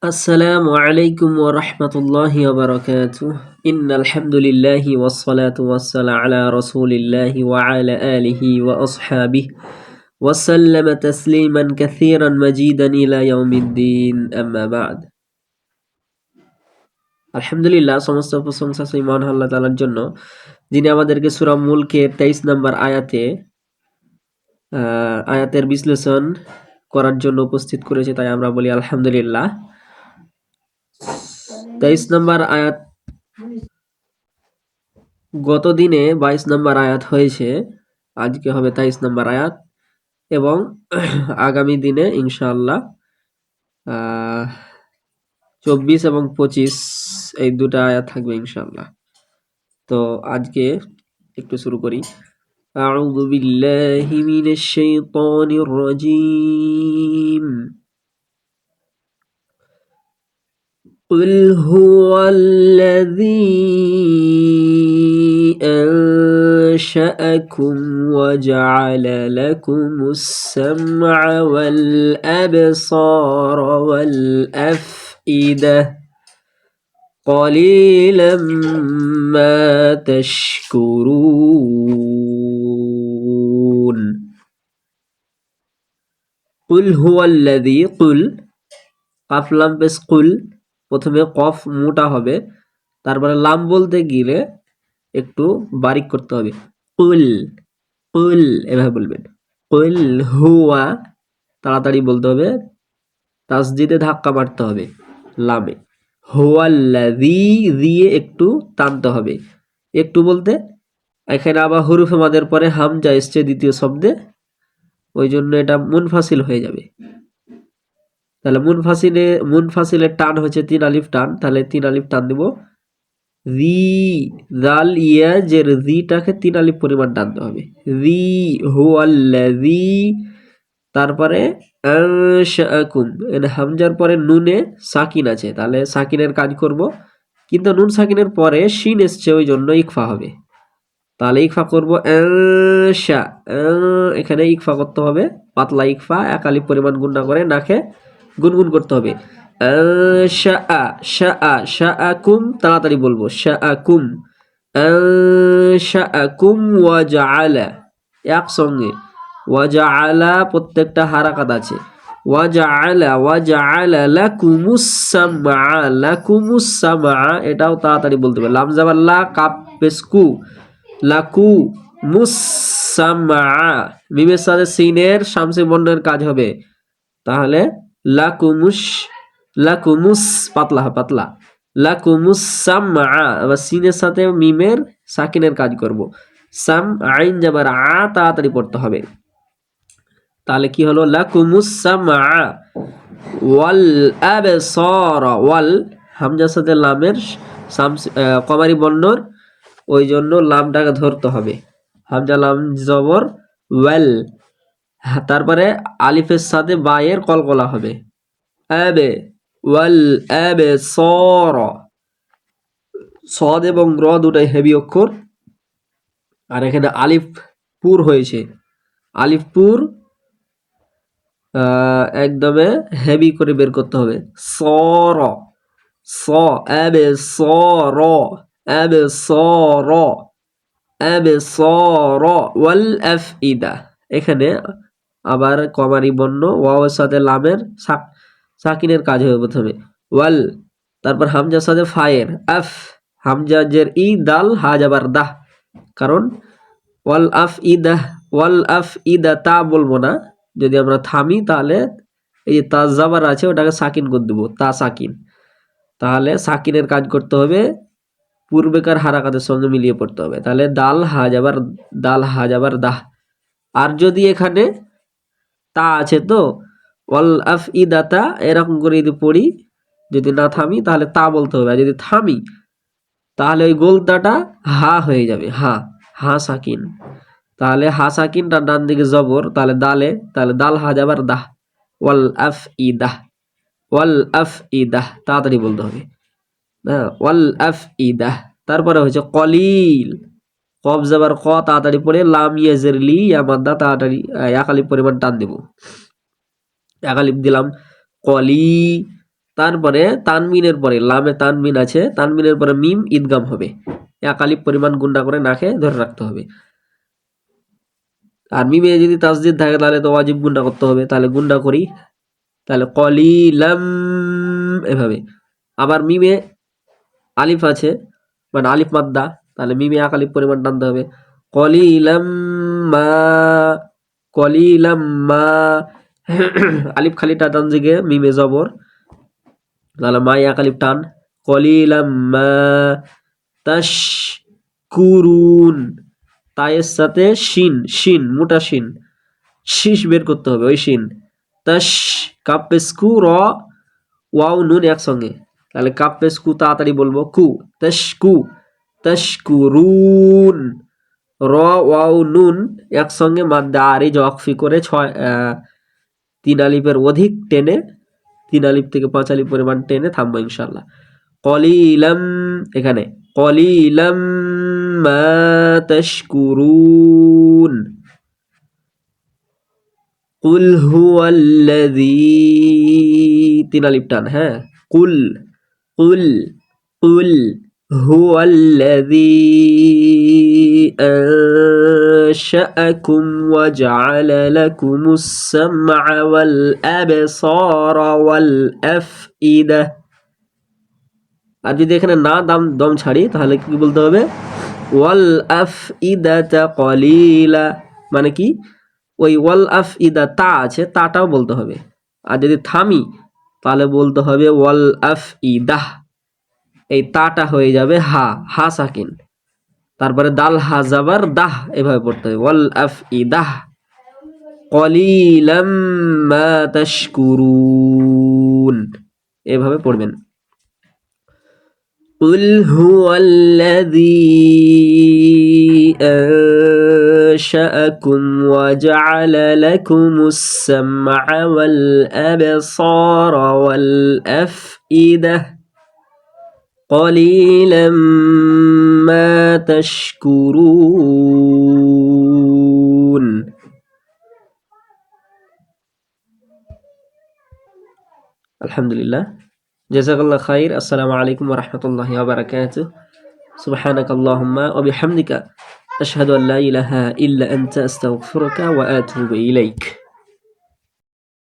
আসসালামু আলাইকুম ওয়া রাহমাতুল্লাহি ওয়া বারাকাতুহু। ইন্নাল হামদুলিল্লাহি ওয়াস সালাতু ওয়াস সালামু আলা রাসূলিল্লাহি ওয়া আলা আলিহি ওয়া আসহাবিহি ওয়া সাল্লামা তাসলিমান কাসীরান মাজিদান ইলা ইয়াউমিদ্দিন, আম্মা বা'দ। আলহামদুলিল্লাহ, সমস্ত প্রশংসা সেই মহান আল্লাহ তাআলার জন্য, যিনি আমাদেরকে সূরা মুলকের 23 নম্বর আয়াতের বিশ্লেষণ করার জন্য উপস্থিত করেছে, তাই আমরা বলি আলহামদুলিল্লাহ। 23 নম্বর আয়াত গত দিনে 22 নম্বর আয়াত হয়েছে, আজকে হবে 23 নম্বর আয়াত এবং আগামী দিনে ইনশাআল্লাহ 24 এবং 25 এই দুটা আয়াত থাকবে ইনশাআল্লাহ। তো আজকে একটু শুরু করি। আউযু বিল্লাহি মিনাশ শাইতানির রাজীম। قل هو الذي أنشأكم وجعل لكم السمع والأبصار والأفئدة قليلا ما تشكرون قل هو الذي قل قاف لام পেশ কুল, প্রথমে কফ মোটা হবে, তারপরে লাম বলতে গেলে একটু বারিক করতে হবে। কুল কুল এভাবে বলবেন। কুল হুয়া তাড়াতাড়ি বলতে হবে, তাসদিদে ধাক্কা মারতে হবে লামে। হুয়াল্লাযী দিয়ে একটু টানতে হবে। একটু বলতে এখানে আবার হুরুফে মাদের পরে হামজা এসছে দ্বিতীয় শব্দে, ওই জন্য এটা মুনফাসিল হয়ে যাবে। তাহলে মুনফাসিলের টান হচ্ছে 3 আলিফ টান, তাহলে 3 আলিফ টান দিব। জি জাল ইয়া জের জিটাকে 3 আলিফ পরিমাণ টানতে হবে। জি হুয়াল্লাযী, তারপরে আনশাআকুম, হামজার পরে নুনে সাকিন আছে, তাহলে সাকিনের কাজ করব, কিন্তু নুন সাকিনের পরে শিন এসছে, ওই জন্য ইকফা হবে। তাহলে ইকফা করব আনশা, এখানে ইকফা করতে হবে, পাতলা ইকফা, এক আলিফ পরিমাণ গুণনা করে নাকে গুনগুন করতে হবে। শাআ শাআ শাআকুম, তাড়াতাড়ি বলবো, শাআকুম শাআকুম ওয়া জাআলা, একসঙ্গে ওয়া জাআলা, প্রত্যেকটা হারাকাত আছে। ওয়া জাআলা লাকুমুস সামআ, লাকুমুস সামআ, এটাও তাড়াতাড়ি বলতে হবে। লাম জাবার লা, কাফ পেশ কু, লাকু মুসামা, মিমের সাথে সিনের শামসে বর্ণের কাজ হবে, তাহলে লাকুমুস পাতলা লাকুমুস সামআ, আবার সিনের সাথে মিমের সাকিনের কাজ করব। সাম আইন যাবার আ, তাড়াতাড়ি পড়তে হবে। তাহলে কি হলো? লাকুমুস সামআ ওয়াল আবসার, ওয়াল হামজার সাথে লামের কমারি বর্ণর, ওই জন্য লামটাকে ধরতে হবে, হামজা লাম জবর ওয়াল, তারপরে আলিফের সাথে বায়ের কলকলা হবে, আবে ওয়াল আবে সর, সদ এবং র দুটাই হেভি অক্ষর, আর এখানে আলিফ পুর হয়েছে, আলিফ পুর একদমে হেভি করে বের করতে হবে। সর স আবে সর আবে সর আবে সর ওয়াল আফইদা, এখানে আবার কমারি বর্ণ ওয়াওয়ের সাথে লামের সাকিনের কাজ হবে প্রথমে ওয়াল, তারপর হামজার সাথে ফায়ের আফ, হামজা জের ই, দাল হা যাবার দাহ, কারণ ওয়াল আফ ইদা তা বলবো না, যদি আমরা থামি তাহলে এই যে তা জাবার আছে ওটাকে সাকিন করে দেবো, তা সাকিন, তাহলে সাকিনের কাজ করতে হবে, পূর্বেকার হারাকাতের সঙ্গে মিলিয়ে পড়তে হবে, তাহলে দাল হা যাবার দাহ। আর যদি এখানে তা আছে তো ওয়াল আফইদাতা এরকম করে যদি পড়ি, যদি না থামি তাহলে তা বলতে হবে, আর যদি থামি তাহলে ওই গোলতাটা হা হয়ে যাবে, হা সাকিন, তাহলে হা সাকিনটা ডান দিকে জবর, তাহলে দাল হা যাবার দাহ, ওয়াল আফইদাহ, তাড়াতাড়ি বলতে হবে, ওয়াল আফইদাহ। তারপরে হচ্ছে কলিল, কফ যাবার ক, তাড়াতাড়ি পড়ে, লাম ইয়াজের লি, ইয়া মাদ্দা, তাড়াতাড়ি এক আলিফ পরিমাণ টান দেব, এক আলিফ দিলাম, কলি, তারপরে তানমিনের পরে লামে তানমিন আছে, তানমিনের পরে মিম ইদগাম হবে। এক আলিফ পরিমাণ গুন্ডা করে নাকে ধরে রাখতে হবে। আর মিমে যদি তাসদিদ থাকে তাহলে তো ওয়াজিব গুন্ডা করতে হবে, তাহলে গুন্ডা করি, তাহলে কলিলাম এভাবে। আবার মিমে আলিফ আছে মানে আলিফ মাদ্দা, তাহলে মিমে এক আলিফ পরিমাণ টানতে হবে। কলিলাম মা, কলিলাম মা আলিফ খালিটা টান দিকে মিমে জবর, তাহলে মা এক আলিফ টান, কলিলাম মা তাশকুরুন, তায়ের সাথে শিন, শিন মোটা শিন, শীষ বের করতে হবে ওই শিন। তাশ কাপেস্কু র ওয়াও নুন একসঙ্গে, তাহলে কাপেস্কু তাড়াতাড়ি বলবো, কু তাশকু, তাশকুরুন, র ওয়াও নুন একসঙ্গে মাদ্দা আরিজ ওয়াকফি করে তিন আলিফের অধিক টেনে, তিন আলিফ থেকে পাঁচ আলিফ পরিমাণ টেনে থামবো ইনশাল্লাহ। কলিলাম, এখানে কলিলাম মা তাশকুরুন। কুল হুয়াল্লাযী, তিন আলিফ টান, হ্যাঁ, কুল, কুল, কুল হুয়াল্লাযী আনশাআকুম ওয়া জাআলা লাকুমুস সামআ ওয়াল আবসারা ওয়াল আফইদা। আর যদি এখানে না দম ছাড়ি তাহলে কি বলতে হবে? ওয়াল আফইদাতা কলিলা, মানে কি ওই ওয়াল আফইদা তা আছে, তাটাও বলতে হবে। আর যদি থামি তাহলে বলতে হবে ওয়াল আফইদাহ, এই তাটা হয়ে যাবে হা, হা সাকিন, তারপরে দাল হা জাবার দাহ, এভাবে পড়তে হবে ওয়াল আফইদাহ কলিলাম মা তাশকুরুন, এভাবে পড়বেন। قل هو الذي أنشأكم وجعل لكم السمع والأبصار والأفئدة قليلا ما تشكرون। الحمد لله، জাযাকাল্লাহু খাইর। আসসালামু আলাইকুম ওয়া রাহমাতুল্লাহি ওয়া বারাকাতুহু। সুবহানাকাল্লাহুম্মা ওয়া বিহামদিকা আশহাদু আল্লা ইলাহা ইল্লা আনতা আস্তাগফিরুকা ওয়া আতুবু ইলাইক।